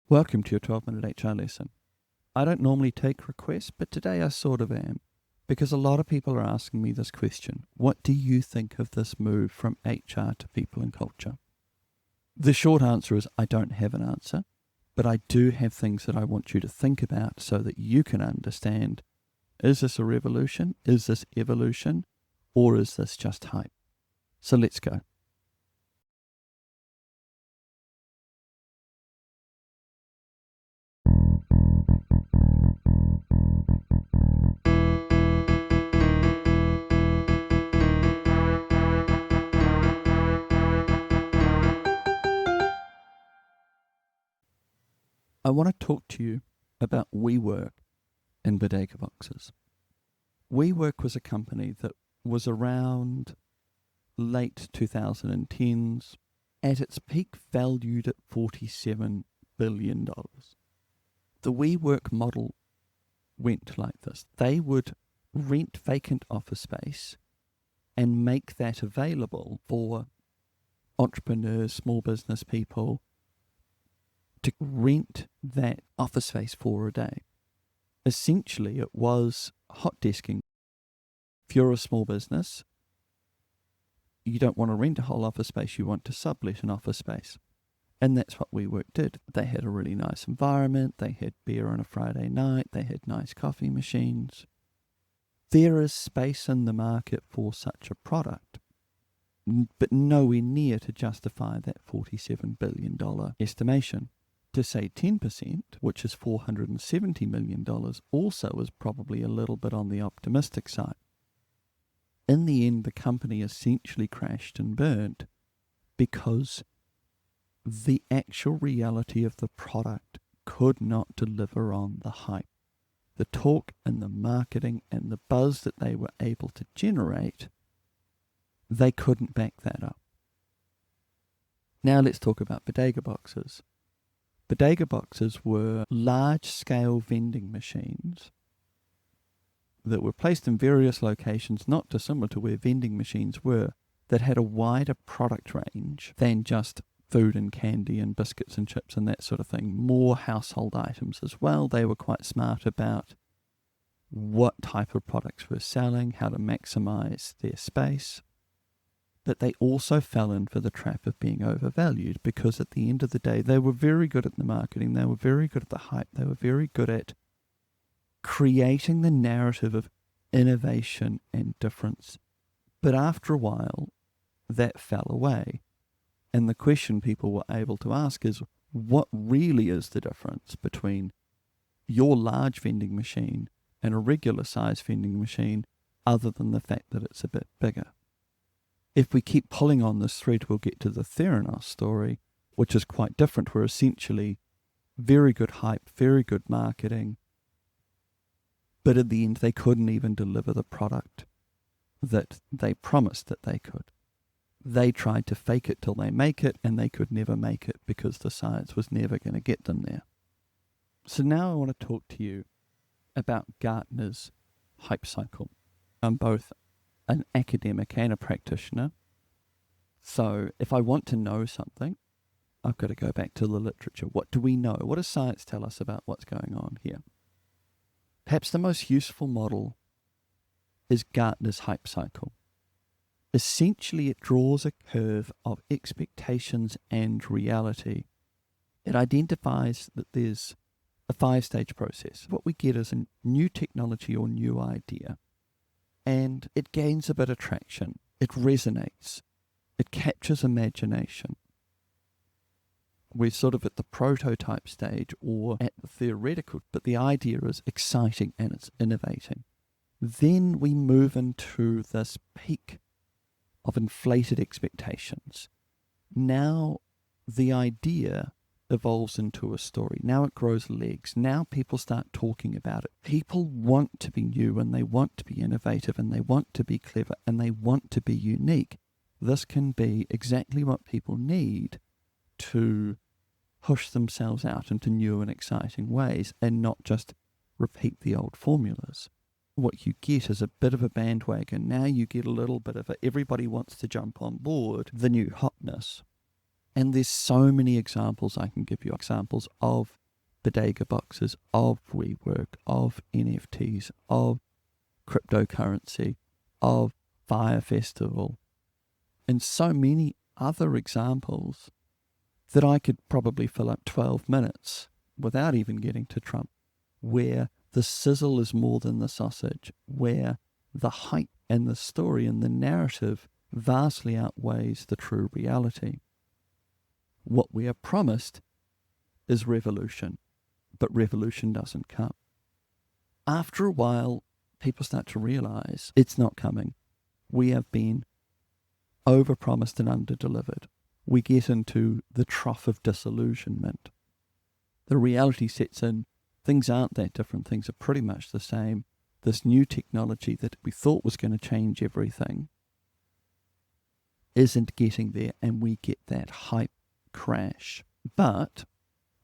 Welcome to your 12-minute HR lesson. I don't normally take requests, but today I sort of am, because a lot of people are asking me this question. What do you think of this move from HR to people and culture? The short answer is I don't have an answer, but I do have things that I want you to think about so that you can understand, is this a revolution? Is this evolution? Or is this just hype? So let's go. I want to talk to you about WeWork and Bodega Boxes. WeWork was a company that was around late 2010s, at its peak valued at $47 billion. The WeWork model went like this. They would rent vacant office space and make that available for entrepreneurs, small business people, to rent that office space for a day. Essentially, it was hot desking. If you're a small business, you don't want to rent a whole office space, you want to sublet an office space. And that's what WeWork did. They had a really nice environment, they had beer on a Friday night, they had nice coffee machines. There is space in the market for such a product, but nowhere near to justify that $47 billion estimation. To say 10%, which is $470 million, also is probably a little bit on the optimistic side. In the end, the company essentially crashed and burned because the actual reality of the product could not deliver on the hype. The talk and the marketing and the buzz that they were able to generate, they couldn't back that up. Now let's talk about Bodega Boxes. Bodega Boxes were large-scale vending machines that were placed in various locations, not dissimilar to where vending machines were, that had a wider product range than just food and candy and biscuits and chips and that sort of thing. More household items as well. They were quite smart about what type of products were selling, how to maximize their space. But they also fell in for the trap of being overvalued because at the end of the day, they were very good at the marketing, they were very good at the hype, they were very good at creating the narrative of innovation and difference. But after a while, that fell away. And the question people were able to ask is, what really is the difference between your large vending machine and a regular size vending machine other than the fact that it's a bit bigger? If we keep pulling on this thread, we'll get to the Theranos story, which is quite different. We're essentially very good hype, very good marketing, but at the end, they couldn't even deliver the product that they promised that they could. They tried to fake it till they make it, and they could never make it because the science was never going to get them there. So now I want to talk to you about Gartner's hype cycle. I'm both an academic and a practitioner. So if I want to know something, I've got to go back to the literature. What do we know? What does science tell us about what's going on here? Perhaps the most useful model is Gartner's hype cycle. Essentially, it draws a curve of expectations and reality. It identifies that there's a 5-stage process. What we get is a new technology or new idea, and it gains a bit of traction. It resonates. It captures imagination. We're sort of at the prototype stage or at the theoretical, but the idea is exciting and it's innovating. Then we move into this peak of inflated expectations. Now the idea evolves into a story. Now it grows legs. Now people start talking about it. People want to be new and they want to be innovative and they want to be clever and they want to be unique. This can be exactly what people need to push themselves out into new and exciting ways and not just repeat the old formulas. What you get is a bit of a bandwagon. Now you get a little bit of everybody wants to jump on board the new hotness. And there's so many examples I can give you, examples of Bodega Boxes, of WeWork, of NFTs, of cryptocurrency, of Fire Festival, and so many other examples that I could probably fill up 12 minutes without even getting to Trump, where the sizzle is more than the sausage, where the hype and the story and the narrative vastly outweighs the true reality. What we are promised is revolution, but revolution doesn't come. After a while, people start to realize it's not coming. We have been overpromised and underdelivered. We get into the trough of disillusionment. The reality sets in. Things aren't that different. Things are pretty much the same. This new technology that we thought was going to change everything isn't getting there, and we get that hype crash. But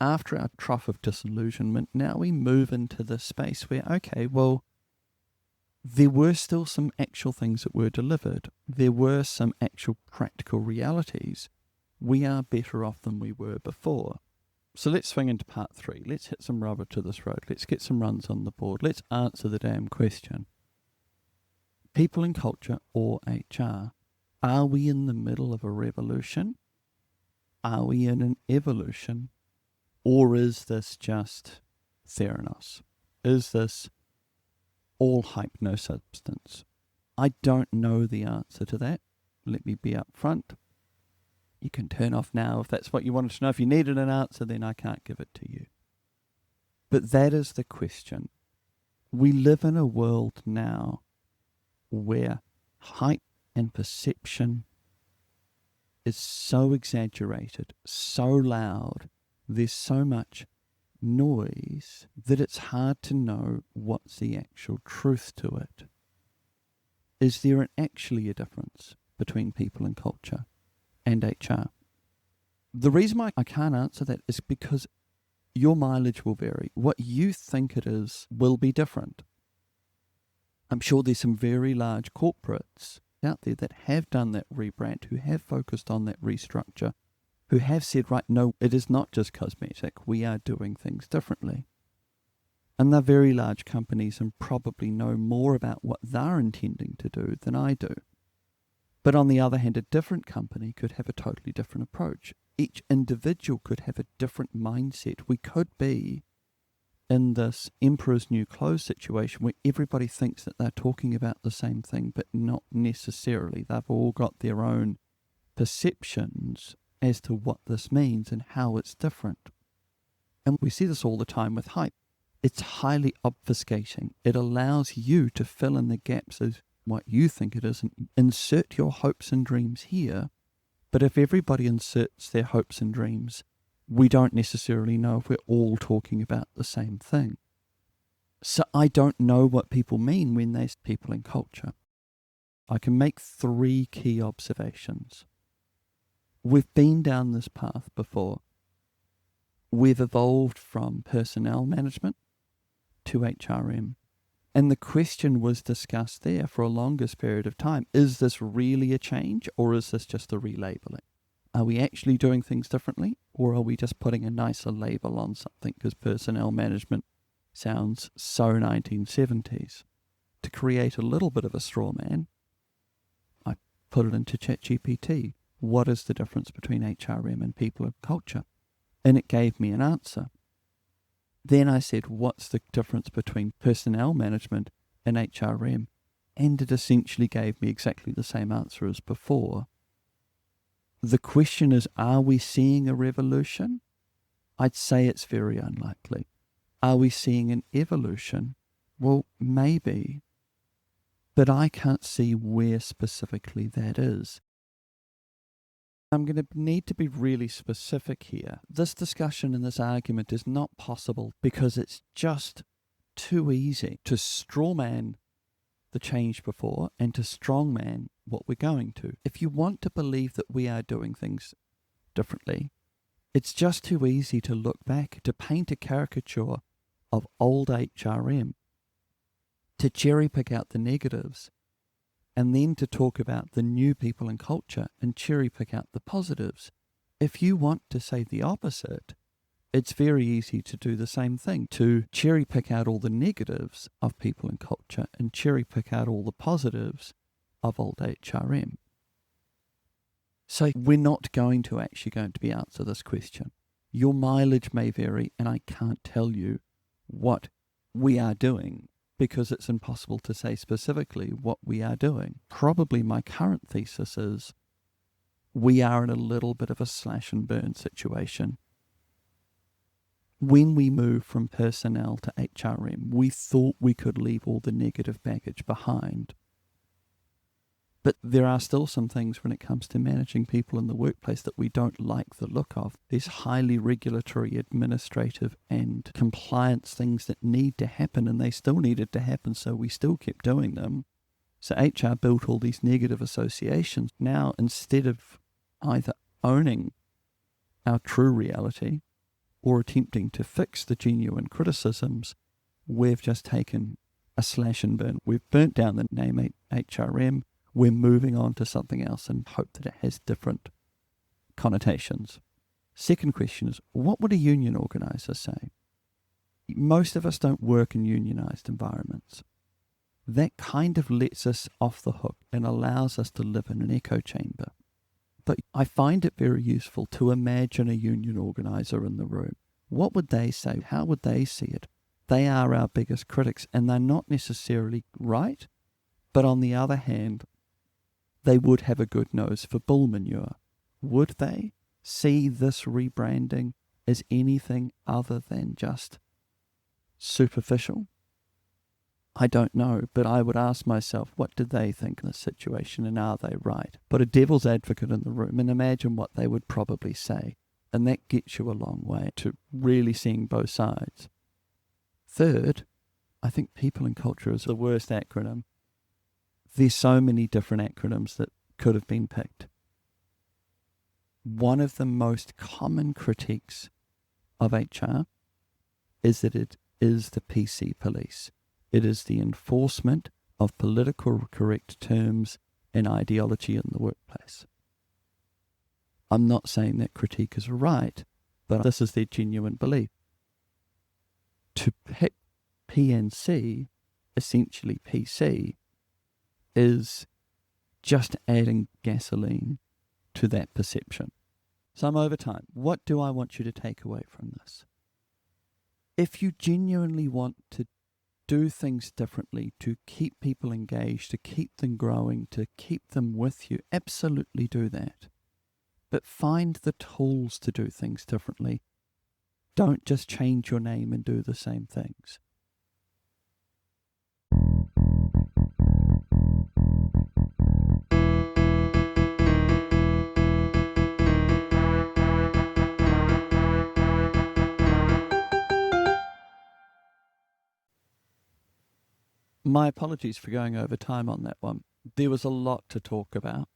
after our trough of disillusionment, now we move into the space where, okay, well, there were still some actual things that were delivered. There were some actual practical realities. We are better off than we were before. So let's swing into part 3. Let's hit some rubber to this road. Let's get some runs on the board. Let's answer the damn question. People and culture, or HR. Are we in the middle of a revolution? Are we in an evolution? Or is this just Theranos? Is this all hype, no substance? I don't know the answer to that. Let me be upfront. You can turn off now if that's what you wanted to know. If you needed an answer, then I can't give it to you. But that is the question. We live in a world now where hype and perception is so exaggerated, so loud, there's so much noise that it's hard to know what's the actual truth to it. Is there actually a difference between people and culture and HR? The reason why I can't answer that is because your mileage will vary. What you think it is will be different. I'm sure there's some very large corporates out there that have done that rebrand, who have focused on that restructure, who have said, right, no, it is not just cosmetic. We are doing things differently. And they're very large companies and probably know more about what they're intending to do than I do. But on the other hand, a different company could have a totally different approach. Each individual could have a different mindset. We could be in this emperor's new clothes situation where everybody thinks that they're talking about the same thing, but not necessarily. They've all got their own perceptions as to what this means and how it's different. And we see this all the time with hype. It's highly obfuscating. It allows you to fill in the gaps as what you think it is and insert your hopes and dreams here. But if everybody inserts their hopes and dreams, we don't necessarily know if we're all talking about the same thing. So I don't know what people mean when they say people in culture. I can make 3 key observations. We've been down this path before. We've evolved from personnel management to HRM. And the question was discussed there for a longest period of time. Is this really a change, or is this just a relabeling? Are we actually doing things differently, or are we just putting a nicer label on something because personnel management sounds so 1970s? To create a little bit of a straw man, I put it into ChatGPT. What is the difference between HRM and people and culture? And it gave me an answer. Then I said, what's the difference between personnel management and HRM? And it essentially gave me exactly the same answer as before. The question is, are we seeing a revolution? I'd say it's very unlikely. Are we seeing an evolution? Well, maybe. But I can't see where specifically that is. I'm going to need to be really specific here. This discussion and this argument is not possible because it's just too easy to strawman the change before and to strongman what we're going to. If you want to believe that we are doing things differently, it's just too easy to look back, to paint a caricature of old HRM, to cherry pick out the negatives, and then to talk about the new people and culture and cherry pick out the positives. If you want to say the opposite, it's very easy to do the same thing, to cherry pick out all the negatives of people and culture and cherry pick out all the positives of old HRM. So we're not going to be answer this question. Your mileage may vary, and I can't tell you what we are doing because it's impossible to say specifically what we are doing. Probably my current thesis is we are in a little bit of a slash and burn situation. When we moved from personnel to HRM, we thought we could leave all the negative baggage behind. But there are still some things when it comes to managing people in the workplace that we don't like the look of. There's highly regulatory, administrative, and compliance things that need to happen, and they still needed to happen, so we still kept doing them. So HR built all these negative associations. Now, instead of either owning our true reality or attempting to fix the genuine criticisms, we've just taken a slash and burn. We've burnt down the name HRM. We're moving on to something else and hope that it has different connotations. Second question is, what would a union organizer say? Most of us don't work in unionized environments. That kind of lets us off the hook and allows us to live in an echo chamber. But I find it very useful to imagine a union organizer in the room. What would they say? How would they see it? They are our biggest critics, and they're not necessarily right, but on the other hand, they would have a good nose for bull manure. Would they see this rebranding as anything other than just superficial? I don't know, but I would ask myself, what do they think in this situation, and are they right? Put a devil's advocate in the room and imagine what they would probably say, and that gets you a long way to really seeing both sides. Third, I think people and culture is the worst acronym. There's so many different acronyms that could have been picked. One of the most common critiques of HR is that it is the PC police. It is the enforcement of political correct terms and ideology in the workplace. I'm not saying that critique is right, but this is their genuine belief. To pick PNC, essentially PC, is just adding gasoline to that perception. Some overtime. What do I want you to take away from this? If you genuinely want to do things differently, to keep people engaged, to keep them growing, to keep them with you, absolutely do that. But find the tools to do things differently. Don't just change your name and do the same things. My apologies for going over time on that one. There was a lot to talk about.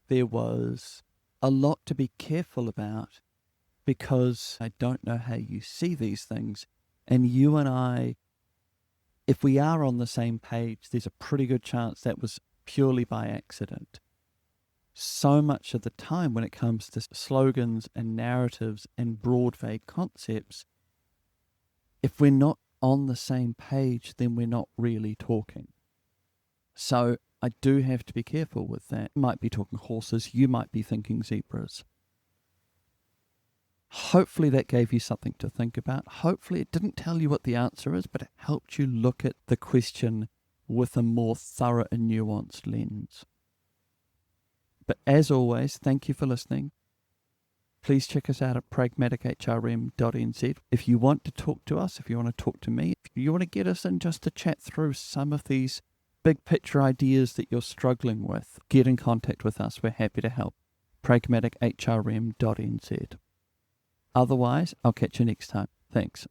There was a lot to be careful about because I don't know how you see these things. And you and I, if we are on the same page, there's a pretty good chance that was purely by accident. So much of the time when it comes to slogans and narratives and broad vague concepts, if we're not on the same page, then we're not really talking. So I do have to be careful with that. I might be talking horses, you might be thinking zebras. Hopefully that gave you something to think about. Hopefully it didn't tell you what the answer is, but it helped you look at the question with a more thorough and nuanced lens. But as always, thank you for listening. Please check us out at pragmatichrm.nz. If you want to talk to us, if you want to talk to me, if you want to get us in just to chat through some of these big picture ideas that you're struggling with, get in contact with us. We're happy to help. pragmatichrm.nz. Otherwise, I'll catch you next time. Thanks.